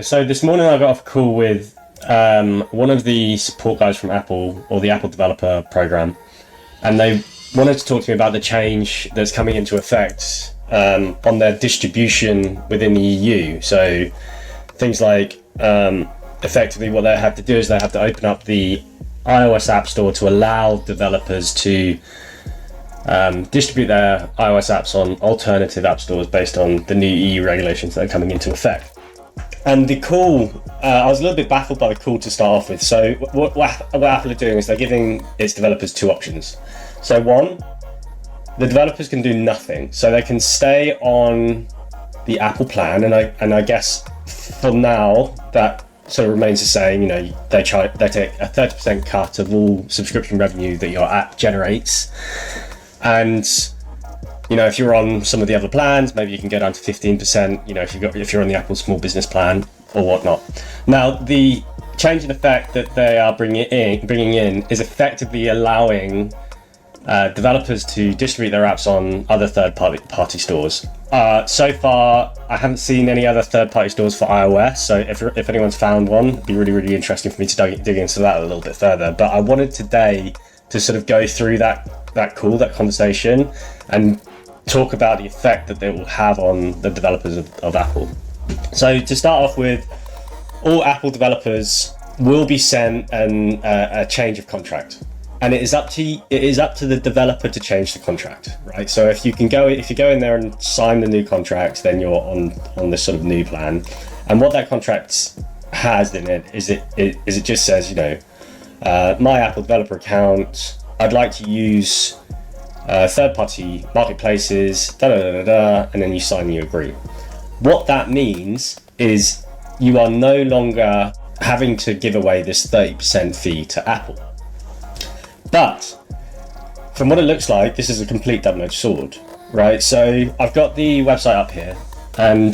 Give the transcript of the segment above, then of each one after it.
So this morning I got off a call with one of the support guys from Apple, or the Apple developer program, and they wanted to talk to me about the change that's coming into effect on their distribution within the EU. So things like effectively what they have to do is they have to open up the iOS App Store to allow developers to distribute their iOS apps on alternative app stores based on the new EU regulations that are coming into effect. And the call, I was a little bit baffled by the call to start off with. So what Apple are doing is they're giving its developers two options. So one, the developers can do nothing. So they can stay on the Apple plan, and I guess for now that sort of remains the same. You know, they take a 30% cut of all subscription revenue that your app generates, and you know, if you're on some of the other plans, maybe you can go down to 15%. You know, if you're on the Apple Small Business Plan or whatnot. Now, the change in effect that they are bringing in is effectively allowing developers to distribute their apps on other third-party stores. So far, I haven't seen any other third-party stores for iOS. So if anyone's found one, it'd be really, really interesting for me to dig into that a little bit further. But I wanted today to sort of go through that conversation and talk about the effect that they will have on the developers of Apple. So to start off with, all Apple developers will be sent a change of contract, and it is up to the developer to change the contract, right? So if you go in there and sign the new contract, then you're on this sort of new plan. And what that contract has in it is it just says, you know, my Apple developer account, I'd like to use third-party marketplaces, and then you sign and you agree. What that means is you are no longer having to give away this 30% fee to Apple. But from what it looks like, this is a complete double-edged sword, right? So I've got the website up here, and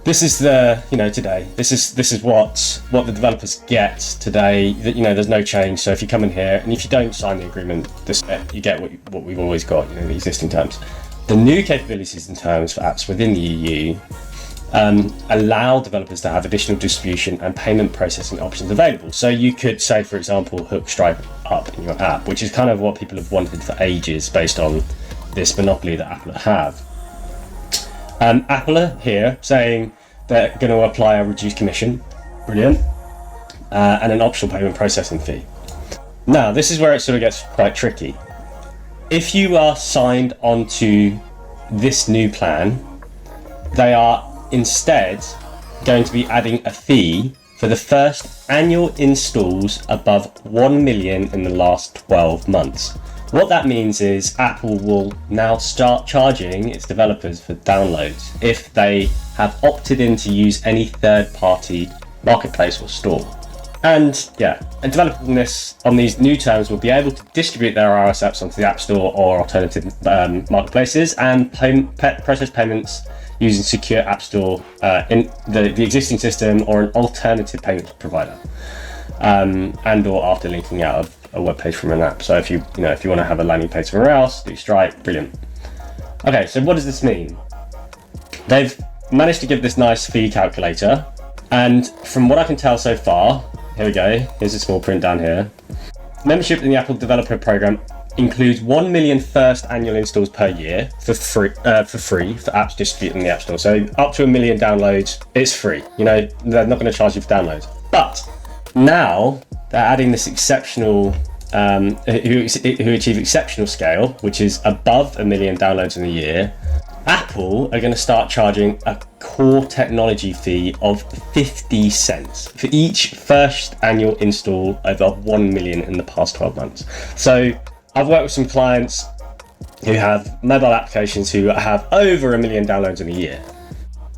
this is today. This is what the developers get today. You know, there's no change. So if you come in here and if you don't sign the agreement, you get what we've always got. You know, the existing terms. The new capabilities and terms for apps within the EU allow developers to have additional distribution and payment processing options available. So you could say, for example, hook Stripe up in your app, which is kind of what people have wanted for ages based on this monopoly that Apple have. Apple are here saying they're going to apply a reduced commission, brilliant, and an optional payment processing fee. Now, this is where it sort of gets quite tricky. If you are signed onto this new plan, they are instead going to be adding a fee for the first annual installs above 1 million in the last 12 months. What that means is Apple will now start charging its developers for downloads if they have opted in to use any third-party marketplace or store. And developers on these new terms will be able to distribute their iOS apps onto the App Store or alternative marketplaces and process payments using secure App Store in the existing system or an alternative payment provider, and or after linking out of a web page from an app. So if you want to have a landing page somewhere else, do Stripe, brilliant. Okay, so what does this mean? They've managed to give this nice fee calculator, and from what I can tell so far, here we go, here's a small print down here. Membership in the Apple Developer Program includes 1 million first annual installs per year for free for apps distributed in the App Store. So up to 1 million downloads, it's free. You know, they're not going to charge you for downloads. But now they're adding this exceptional, who achieve exceptional scale, which is above 1 million downloads in a year. Apple are going to start charging a core technology fee of 50 cents for each first annual install over 1 million in the past 12 months. So I've worked with some clients who have mobile applications who have over 1 million downloads in a year.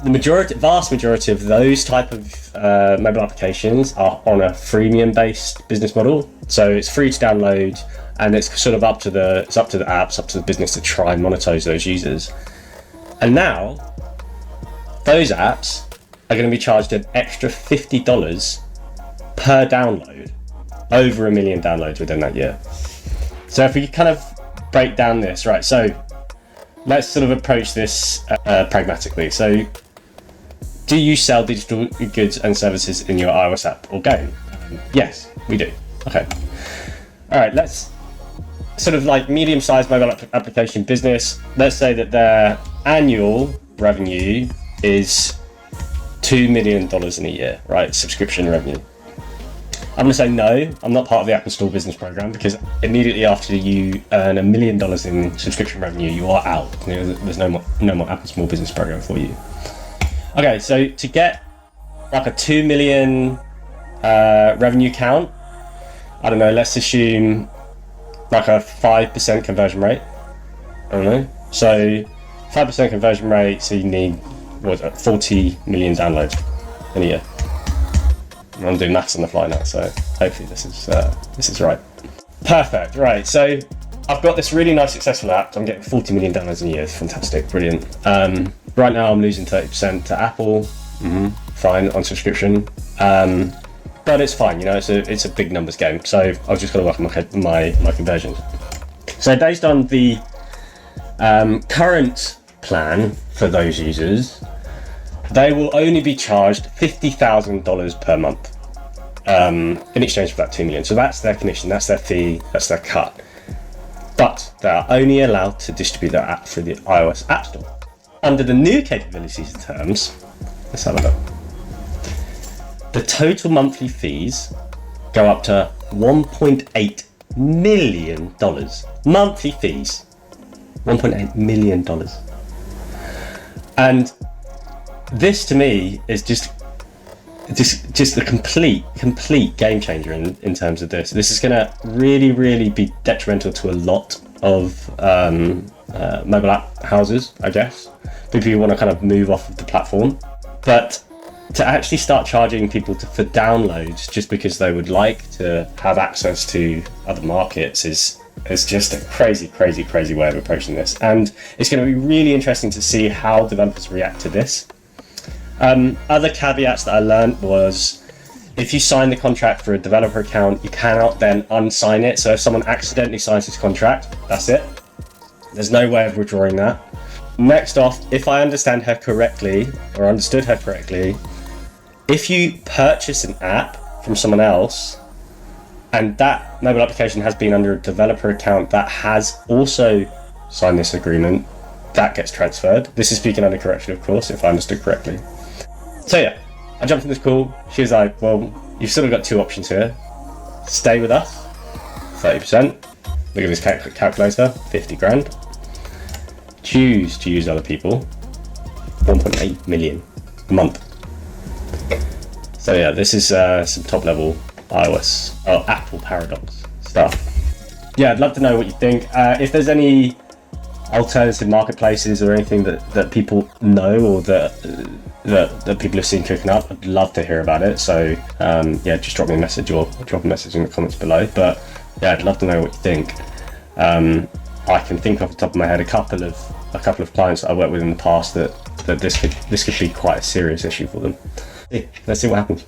The vast majority of those type of mobile applications are on a freemium based business model. So it's free to download, and it's sort of up to the apps, up to the business to try and monetize those users. And now those apps are going to be charged an extra $50 per download, over 1 million downloads within that year. So if we kind of break down this, right, so let's sort of approach this pragmatically. So do you sell digital goods and services in your iOS app or game? Yes, we do. Okay. All right, let's sort of like medium-sized mobile application business. Let's say that their annual revenue is $2 million in a year, right? Subscription revenue. I'm gonna say no, I'm not part of the Apple Store business program, because immediately after you earn $1 million in subscription revenue, you are out. There's no more Apple Small Business program for you. Okay, so to get like a 2 million revenue count, I don't know, let's assume like a 5% conversion rate. I don't know. So 5% conversion rate, so you need, what is it, 40 million downloads in a year. I'm doing maths on the fly now, so hopefully this is right. Perfect, right, so I've got this really nice successful app. I'm getting 40 million downloads in a year. It's fantastic, brilliant. Right now I'm losing 30% to Apple, fine, on subscription. But it's fine, you know, it's a big numbers game. So I've just got to work on my conversions. So based on the current plan for those users, they will only be charged $50,000 per month in exchange for that 2 million. So that's their commission, that's their fee, that's their cut. But they are only allowed to distribute their app through the iOS App Store. Under the new capabilities and terms, let's have a look. The total monthly fees go up to $1.8 million. Monthly fees, $1.8 million. And this to me is just a complete game changer in terms of this. This is going to really be detrimental to a lot of mobile app houses, I guess. People who want to kind of move off of the platform. But to actually start charging people for downloads just because they would like to have access to other markets is just a crazy way of approaching this. And it's going to be really interesting to see how developers react to this. Other caveats that I learned was, if you sign the contract for a developer account, you cannot then unsign it. So if someone accidentally signs this contract, that's it. There's no way of withdrawing that. Next off, if I understood her correctly, if you purchase an app from someone else and that mobile application has been under a developer account that has also signed this agreement, that gets transferred. This is speaking under correction, of course, if I understood correctly. So yeah, I jumped in this call. She was like, well, you've sort of got two options here. Stay with us, 30%. Look at this calculator, 50 grand. Choose to use other people, 1.8 million a month. So yeah, this is some top level iOS, Apple paradox stuff. Yeah, I'd love to know what you think. If there's any alternative marketplaces or anything that people know or that people have seen cooking up, I'd love to hear about it. So yeah, just drop me a message or drop a message in the comments below. But yeah, I'd love to know what you think. I can think off the top of my head a couple of clients that I worked with in the past that this could be quite a serious issue for them. Let's see what happens.